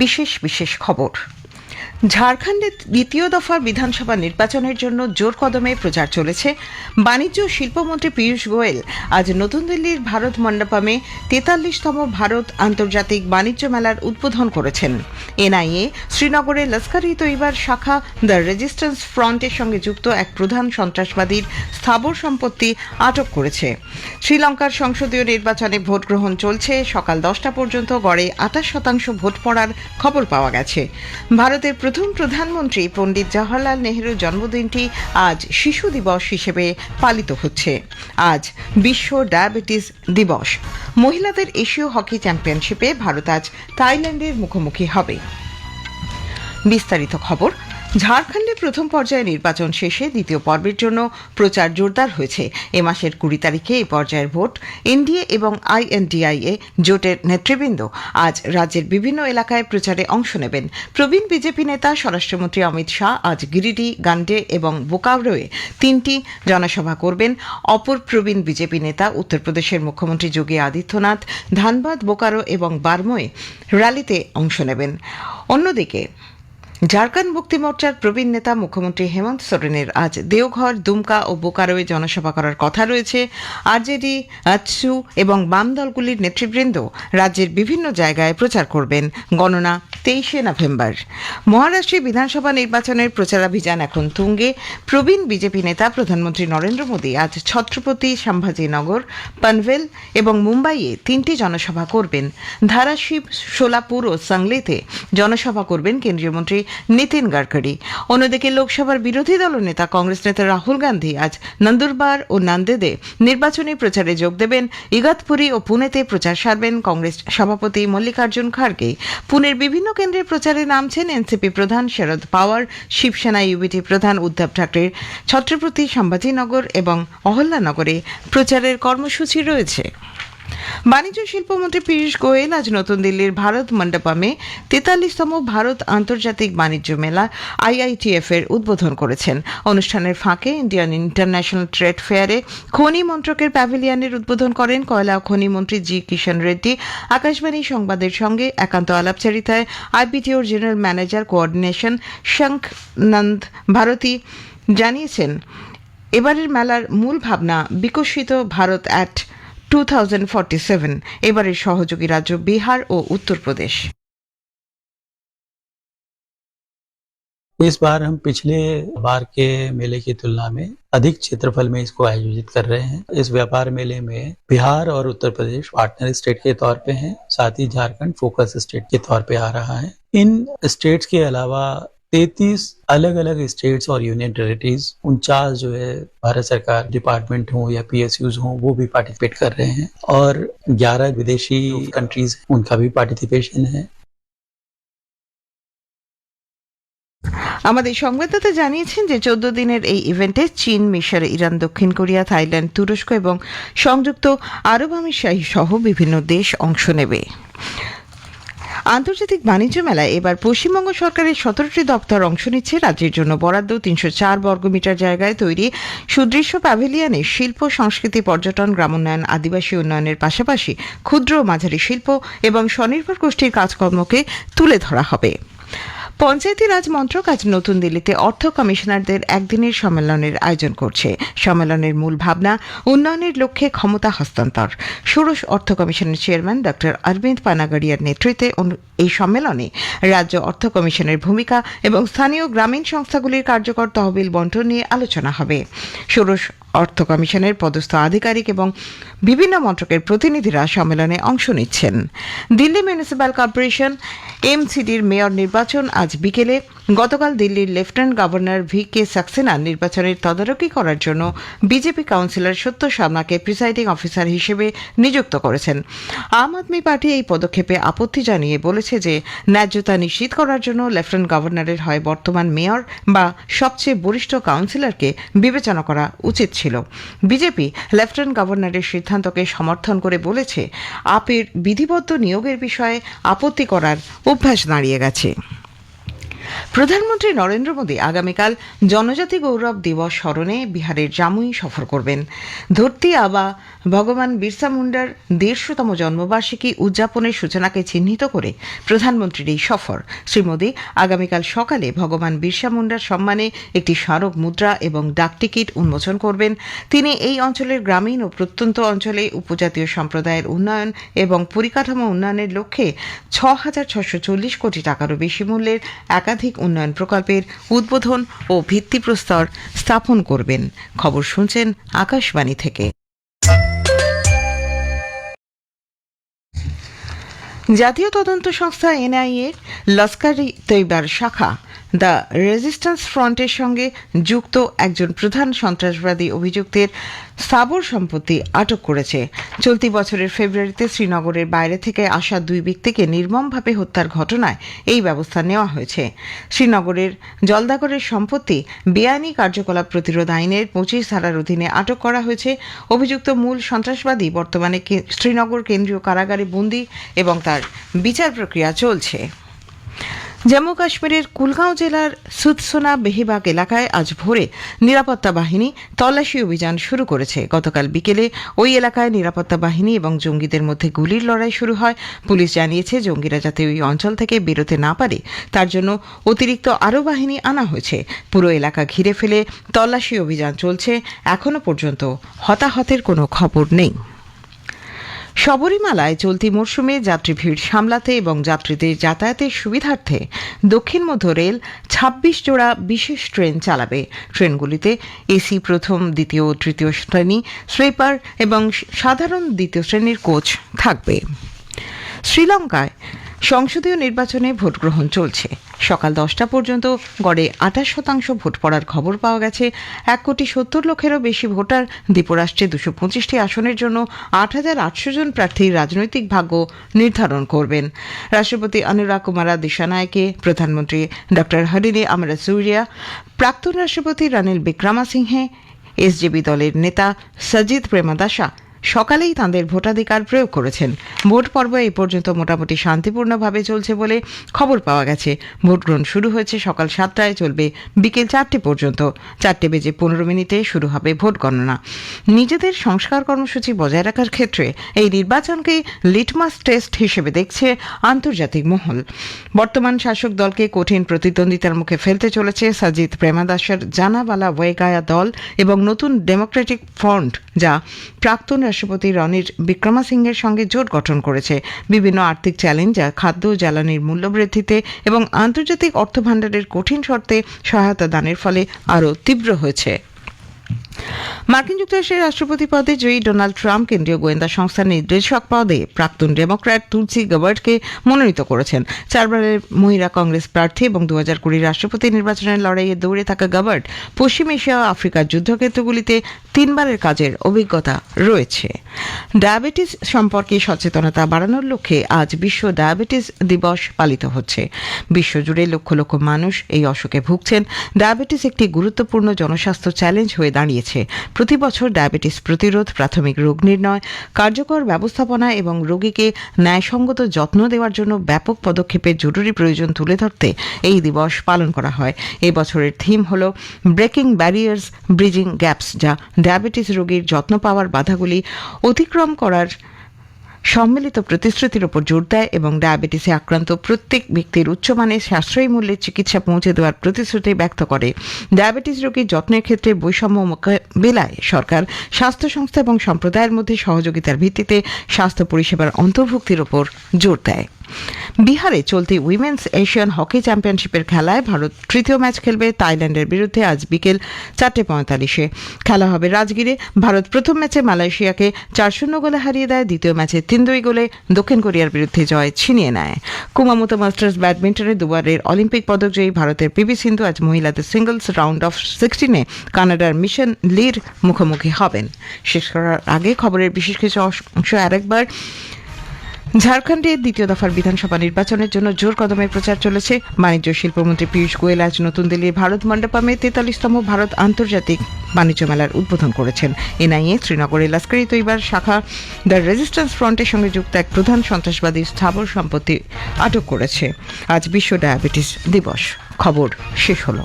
বিশেষ বিশেষ খবর। ঝাড়খণ্ডে দ্বিতীয় দফার বিধানসভা নির্বাচনের জন্য জোর কদমে প্রচার চলেছে। বাণিজ্য ও শিল্পমন্ত্রী পীয়ূষ গোয়েল আজ নতুন দিল্লির ভারত মণ্ডপমে 43তম ভারত আন্তর্জাতিক বাণিজ্য মেলার উদ্বোধন করেছেন। এনআইএ শ্রীনগরে লস্কর ই তৈবার শাখা দ্য রেজিস্ট্যান্স ফ্রন্টের সঙ্গে যুক্ত এক প্রধান সন্ত্রাসবাদীর স্থাবর সম্পত্তি আটক করেছে। শ্রীলঙ্কার সংসদীয় নির্বাচনে ভোট গ্রহণ চলছে। সকাল 10টা পর্যন্ত গড়ে 28% ভোট পড়ার খবর পাওয়া গেছে। ভারতের প্রথম প্রধানমন্ত্রী পণ্ডিত জওহরলাল নেহরুর জন্মদিনটি আজ শিশু দিবস হিসেবে পালিত হচ্ছে। আজ বিশ্ব ডায়াবেটিস দিবস। মহিলাদের এশীয় হকি চ্যাম্পিয়নশিপে ভারত আজ থাইল্যান্ডের মুখোমুখি হবে। বিস্তারিত খবর। ঝাড়খণ্ডে প্রথম পর্যায়ে নির্বাচন শেষে দ্বিতীয় পর্বের জন্য প্রচার জোরদার হয়েছে। এ মাসের 20 তারিখে এই পর্যায়ের ভোট। এনডিএ এবং আইএনডিআইএ জোটের নেতৃবৃন্দ আজ রাজ্যের বিভিন্ন এলাকায় প্রচারে অংশ নেবেন। প্রবীণ বিজেপি নেতা স্বরাষ্ট্রমন্ত্রী অমিত শাহ আজ গিরিডি, গান্ডে এবং বোকারোয়ে 3টি জনসভা করবেন। অপর প্রবীণ বিজেপি নেতা উত্তরপ্রদেশের মুখ্যমন্ত্রী যোগী আদিত্যনাথ ধানবাদ, বোকারো এবং বারমোয়ে র্যালিতে অংশ নেবেন। অন্যদিকে ঝাড়খণ্ড মুক্তি মোর্চার প্রবীণ নেতা মুখ্যমন্ত্রী হেমন্ত সোরেনের আজ দেওঘর, দুমকা ও বোকারোয়ে জনসভা করার কথা রয়েছে। আরজেডি, আজসু এবং বাম দলগুলির নেতৃবৃন্দ রাজ্যের বিভিন্ন জায়গায় প্রচার করবেন। গণনা 23শে নভেম্বর। মহারাষ্ট্রে বিধানসভা নির্বাচনের প্রচারাভিযান এখন তুঙ্গে। প্রবীণ বিজেপি নেতা প্রধানমন্ত্রী নরেন্দ্র মোদী আজ ছত্রপতি সম্ভাজিনগর, পনভেল এবং মুম্বাইয়ে 3টি জনসভা করবেন। ধারাশিব, সোলাপুর ও সাংলিতে জনসভা করবেন কেন্দ্রীয় মন্ত্রী নীতিন গডকরি। অন্যদিকে লোকসভার বিরোধী দলনেতা কংগ্রেস নেতা রাহুল গান্ধী আজ নন্দুরবার ও নান্দেদে নির্বাচনী প্রচারে যোগ দেবেন। ইগতপুরী ও পুনেতে প্রচার সারবেন কংগ্রেস সভাপতি মল্লিকার্জুন খাড়গে। পুনের বিভিন্ন কেন্দ্রে প্রচারে নামছেন এনসিপি প্রধান শরদ পাওয়ার, শিবসেনা ইউবিটি প্রধান উদ্ধব ঠাকরের। ছত্রপতি সম্ভাজিনগর এবং অহল্যানগরে প্রচারের কর্মসূচি রয়েছে। বাণিজ্য শিল্পমন্ত্রী পীয়ূষ গোয়েল আজ নতুন দিল্লির ভারত মণ্ডপমে 43তম ভারত আন্তর্জাতিক বাণিজ্য মেলা আইআইটিএফ এর উদ্বোধন করেছেন। অনুষ্ঠানের ফাঁকে ইন্ডিয়ান ইন্টারন্যাশনাল ট্রেড ফেয়ারে খনি মন্ত্রকের প্যাভিলিয়নের উদ্বোধন করেন কয়লা ও খনি মন্ত্রী জি কিষণ রেড্ডি। আকাশবাণী সংবাদের সঙ্গে একান্ত আলাপচারিতায় আইপিটিওর জেনারেল ম্যানেজার কোঅর্ডিনেশন শঙ্খ নন্দ ভারতী জানিয়েছেন, এবারের মেলার মূল ভাবনা বিকশিত ভারত অ্যাট 2047। এবারের সহযোগী রাজ্য বিহার ও উত্তরপ্রদেশ। इस बार हम पिछले बार के मेले की तुलना में अधिक क्षेत्रफल में इसको आयोजित कर रहे हैं। इस व्यापार मेले में बिहार और उत्तर प्रदेश पार्टनर स्टेट के तौर पे हैं, साथ ही झारखंड फोकस स्टेट के तौर पे आ रहा है। इन स्टेट्स के अलावा 33 अलग अलग स्टेट्स और यूनियन टेरिटरीज, 49 जो है भारत सरकार डिपार्टमेंट हो या PSUs हो, वो भी पार्टिसिपेट कर रहे हैं और 11 विदेशी कंट्रीज उनका भी पार्टिसिपेशन है। আমাদের সংবাদদাতা জানিয়েছেন যে 14 দিনের এই ইভেন্টে চীন, মিশর, ইরান, দক্ষিণ কোরিয়া, থাইল্যান্ড, তুরস্ক এবং সংযুক্ত আরব আমিরশাহী সহ বিভিন্ন দেশ অংশ নেবে। আন্তর্জাতিক বাণিজ্য মেলায় এবার পশ্চিমবঙ্গ সরকারের 17টি দপ্তর অংশ নিচ্ছে। রাজ্যের জন্য বরাদ্দ 304 বর্গমিটার জায়গায় তৈরি সুদৃশ্য প্যাভিলিয়নে শিল্প, সংস্কৃতি, পর্যটন, গ্রামোন্নয়ন, আদিবাসী উন্নয়নের পাশাপাশি ক্ষুদ্র ও মাঝারি শিল্প এবং স্বনির্ভর গোষ্ঠীর কাজকর্মকে তুলে ধরা হবে। পঞ্চায়েতি রাজ মন্ত্রক আজ নতুন দিল্লিতে অর্থ কমিশনারদের একদিনের সম্মেলনের আয়োজন করছে। সম্মেলনের মূল ভাবনা উন্নয়নের লক্ষ্যে ক্ষমতা হস্তান্তর। ষোড়শ অর্থ কমিশনের চেয়ারম্যান ডক্টর অরবিন্দ পানাগড়িয়ার নেতৃত্বে এই সম্মেলনে রাজ্য অর্থ কমিশনের ভূমিকা এবং স্থানীয় গ্রামীণ সংস্থাগুলির কার্যকর তহবিল বণ্টন নিয়ে আলোচনা হবে। ষোড়শ অর্থ কমিশনের পদস্থ আধিকারিক এবং বিভিন্ন মন্ত্রকের প্রতিনিধিরা সম্মেলনে অংশ নিচ্ছেন। দিল্লি মিউনিসিপ্যাল কর্পোরেশন এমসিডির মেয়র নির্বাচন আজ বিকেলে। গতকাল দিল্লির লেফটেন্যান্ট গভর্নর VK সাক্সেনা নির্বাচনের তদারকি করার জন্য বিজেপি কাউন্সিলর সত্য শর্মাকে প্রিসাইডিং অফিসার হিসেবে নিযুক্ত করেছেন। আম আদমি পার্টি এই পদক্ষেপে আপত্তি জানিয়ে বলেছে যে ন্যায্যতা নিশ্চিত করার জন্য লেফটেন্যান্ট গভর্নরের হয় বর্তমান মেয়র বা সবচেয়ে বরিষ্ঠ কাউন্সিলরকে বিবেচনা করা উচিত ছিল। বিজেপি লেফটেন্যান্ট গভর্নরের সিদ্ধান্তকে সমর্থন করে বলেছে, আপের বিধিবদ্ধ নিয়োগের বিষয়ে আপত্তি করার অভ্যাস দাঁড়িয়ে গেছে। প্রধানমন্ত্রী নরেন্দ্র মোদী আগামীকাল জনজাতি গৌরব দিবস স্মরণে বিহারের জামুই সফর করবেন। ধরতি আবা ভগবান বিরসা মুন্ডার ১৫০তম জন্মবার্ষিকী উদযাপনের সূচনাকে চিহ্নিত করে প্রধানমন্ত্রীর এই সফর। শ্রী মোদী আগামীকাল সকালে ভগবান বিরসা মুন্ডার সম্মানে একটি স্মারক মুদ্রা এবং ডাকটিকিট উন্মোচন করবেন। তিনি এই অঞ্চলের গ্রামীণ ও প্রত্যন্ত অঞ্চলে উপজাতীয় সম্প্রদায়ের উন্নয়ন এবং পরিকাঠামো উন্নয়নের লক্ষ্যে ৬,৬৪০ কোটি টাকারও বেশি মূল্যের একাধিক উন্নয়ন প্রকল্পের উদ্বোধন ও ভিত্তিপ্রস্তর স্থাপন করবেন। খবর শুনছেন আকাশবাণী থেকে। জাতীয় তদন্ত সংস্থা এনআইএ লস্কর ই তৈবার শাখা দ্য রেজিস্ট্যান্স ফ্রন্টের সঙ্গে যুক্ত একজন প্রধান সন্ত্রাসবাদী অভিযুক্তের স্থাবর সম্পত্তি আটক করেছে। চলতি বছরের ফেব্রুয়ারিতে শ্রীনগরের বাইরে থেকে আসা দুই ব্যক্তিকে নির্মমভাবে হত্যার ঘটনায় এই ব্যবস্থা নেওয়া হয়েছে। শ্রীনগরের জলদাগরের সম্পত্তি বেআইনি কার্যকলাপ প্রতিরোধ আইনের ২৫ ধারার অধীনে আটক করা হয়েছে। অভিযুক্ত মূল সন্ত্রাসবাদী বর্তমানে শ্রীনগর কেন্দ্রীয় কারাগারে বন্দী এবং তার বিচার প্রক্রিয়া চলছে। জম্মু কাশ্মীরের কুলগাঁও জেলার সুদসোনা বেহিবাগ এলাকায় আজ ভোরে নিরাপত্তা বাহিনী তল্লাশি অভিযান শুরু করেছে। গতকাল বিকেলে ওই এলাকায় নিরাপত্তা বাহিনী এবং জঙ্গিদের মধ্যে গুলির লড়াই শুরু হয়। পুলিশ জানিয়েছে জঙ্গিরা যাতে ওই অঞ্চল থেকে বেরোতে না পারে তার জন্য অতিরিক্ত আরও বাহিনী আনা হয়েছে। পুরো এলাকা ঘিরে ফেলে তল্লাশি অভিযান চলছে। এখনও পর্যন্ত হতাহতের কোনো খবর নেই। শবরীমালায় চলতি মরশুমে যাত্রী ভিড় সামলাতে এবং যাত্রীদের যাতায়াতের সুবিধার্থে দক্ষিণ মধ্য রেল ২৬ জোড়া বিশেষ ট্রেন চালাবে। ট্রেনগুলিতে এসি প্রথম, দ্বিতীয় ও তৃতীয় শ্রেণী, স্লিপার এবং সাধারণ দ্বিতীয় শ্রেণীর কোচ থাকবে। শ্রীলঙ্কায় সংসদীয় নির্বাচনে ভোট গ্রহণ চলছে। সকাল 10টা পর্যন্ত গড়ে ২৮% ভোট পড়ার খবর পাওয়া গেছে। ১,৭০,০০,০০০-এরও বেশি ভোটার দ্বীপরাষ্ট্রে ২২৫টি আসনের জন্য ৮,৮০০ জন প্রার্থীর রাজনৈতিক ভাগ্য নির্ধারণ করবেন। রাষ্ট্রপতি অনুরাগ কুমারা দিশানায়কে, প্রধানমন্ত্রী ড হরিনি আমরাসুরিয়া, প্রাক্তন রাষ্ট্রপতি রনিল বিক্রমাসিংহে, এসজেপি দলের নেতা সজিত প্রেমাদাসা সকালেই তাঁদের ভোটাধিকার প্রয়োগ করেছেন। ভোট পর্ব এই পর্যন্ত মোটামুটি শান্তিপূর্ণভাবে চলছে বলে খবর পাওয়া গেছে। ভোট গ্রহণ শুরু হয়েছে সকাল 7টায়, চলবে বিকেল 4টে পর্যন্ত। 4:15 শুরু হবে ভোট গণনা। নিজেদের সংস্কার কর্মসূচি বজায় রাখার ক্ষেত্রে এই নির্বাচনকে লিটমাস টেস্ট হিসেবে দেখছে আন্তর্জাতিক মহল। বর্তমান শাসক দলকে কঠিন প্রতিদ্বন্দ্বিতার মুখে ফেলতে চলেছে সজিত প্রেমাদাসার জানাবালা ওয়েগায়া দল এবং নতুন ডেমোক্রেটিক ফ্রন্ট, যা প্রাক্তন রাষ্ট্রপতি রনিল বিক্রমাসিংহের সঙ্গে জোট গঠন করেছে। বিভিন্ন আর্থিক চ্যালেঞ্জ, যা খাদ্য জ্বালানির মূল্যবৃদ্ধিতে এবং আন্তর্জাতিক অর্থভাণ্ডারের কঠিন শর্তে সহায়তা দানের ফলে আরও তীব্র হয়েছে। মার্কিন যুক্তরাষ্ট্রের রাষ্ট্রপতি পদে জয়ী ডোনাল্ড ট্রাম্প কেন্দ্রীয় গোয়েন্দা সংস্থার নির্দেশক পদে প্রাক্তন ডেমোক্র্যাট তুলসি গ্যাবার্ডকে মনোনীত করেছেন। 4বারের মহিলা কংগ্রেস প্রার্থী এবং 2020 রাষ্ট্রপতি নির্বাচনের লড়াইয়ে দৌড়ে থাকা গ্যাবার্ড পশ্চিম এশিয়া ও আফ্রিকার যুদ্ধক্ষেত্রগুলিতে 3বারের কাজের অভিজ্ঞতা রয়েছে। ডায়াবেটিস সম্পর্কে সচেতনতা বাড়ানোর লক্ষ্যে আজ বিশ্ব ডায়াবেটিস দিবস পালিত হচ্ছে। বিশ্বজুড়ে লক্ষ লক্ষ মানুষ এই অসুখে ভুগছেন। ডায়াবেটিস একটি গুরুত্বপূর্ণ জনস্বাস্থ্য চ্যালেঞ্জ হয়ে দাঁড়িয়েছে। প্রতি বছর ডায়াবেটিস প্রতিরোধ, প্রাথমিক রোগ নির্ণয়, কার্যকর ব্যবস্থাপনা এবং রোগীকে ন্যায়সঙ্গত যত্ন দেওয়ার জন্য ব্যাপক পদক্ষেপের জরুরি প্রয়োজন তুলে ধরতে এই দিবস পালন করা হয়। এই বছরের থিম হল ব্রেকিং ব্যারিয়ার্স, ব্রিজিং গ্যাপস, যা ডায়াবেটিস রোগীর যত্ন পাওয়ার বাধাগুলি অতিক্রম করার সম্মিলিত প্রতিশ্রুতির উপর জোর দেয় এবং ডায়াবেটিসে আক্রান্ত প্রত্যেক ব্যক্তির উচ্চমানের সাশ্রয়ী মূল্যের চিকিৎসা পৌঁছে দেওয়ার প্রতিশ্রুতি ব্যক্ত করে। ডায়াবেটিস রোগীর যত্নের ক্ষেত্রে বৈষম্য মোকাবিলায় সরকার, স্বাস্থ্য সংস্থা এবং সম্প্রদায়ের মধ্যে সহযোগিতার ভিত্তিতে স্বাস্থ্য পরিষেবার অন্তর্ভুক্তির উপর জোর দেয়। বিহারে চলতি উইমেন্স এশিয়ান হকি চ্যাম্পিয়নশিপের খেলায় ভারত তৃতীয় ম্যাচ খেলবে থাইল্যান্ডের বিরুদ্ধে আজ বিকেল 4:45। খেলা হবে রাজগিরে। ভারত প্রথম ম্যাচে মালয়েশিয়াকে 4-0 গোলে হারিয়ে দেয়। দ্বিতীয় ম্যাচে 3-2 গোলে দক্ষিণ কোরিয়ার বিরুদ্ধে জয় ছিনিয়ে নেয়। কুমামোতো মাস্টার্স ব্যাডমিন্টনে দুবারের অলিম্পিক পদকজয়ী ভারতের পিভি সিন্ধু আজ মহিলাদের সিঙ্গলস রাউন্ড অফ 16-এ কানাডার মিশন লির মুখোমুখি হবেন। শেষ করার আগে খবরের বিশেষ কিছু অংশ আরেকবার। ঝাড়খণ্ডে দ্বিতীয় দফার বিধানসভা নির্বাচনের জন্য জোর কদমে প্রচার চলেছে। বাণিজ্য শিল্পমন্ত্রী পীয়ূষ গোয়েল আজ নতুন দিল্লির ভারত মণ্ডপমে 43তম ভারত আন্তর্জাতিক বাণিজ্য মেলার উদ্বোধন করেছেন। এনআইএ শ্রীনগরের লস্করি তৈবার শাখা দ্য রেজিস্ট্যান্স ফ্রন্টের সঙ্গে যুক্ত এক প্রধান সন্ত্রাসবাদী স্থাবর সম্পত্তি আটক করেছে। আজ বিশ্ব ডায়াবেটিস দিবস। খবর শেষ হলো।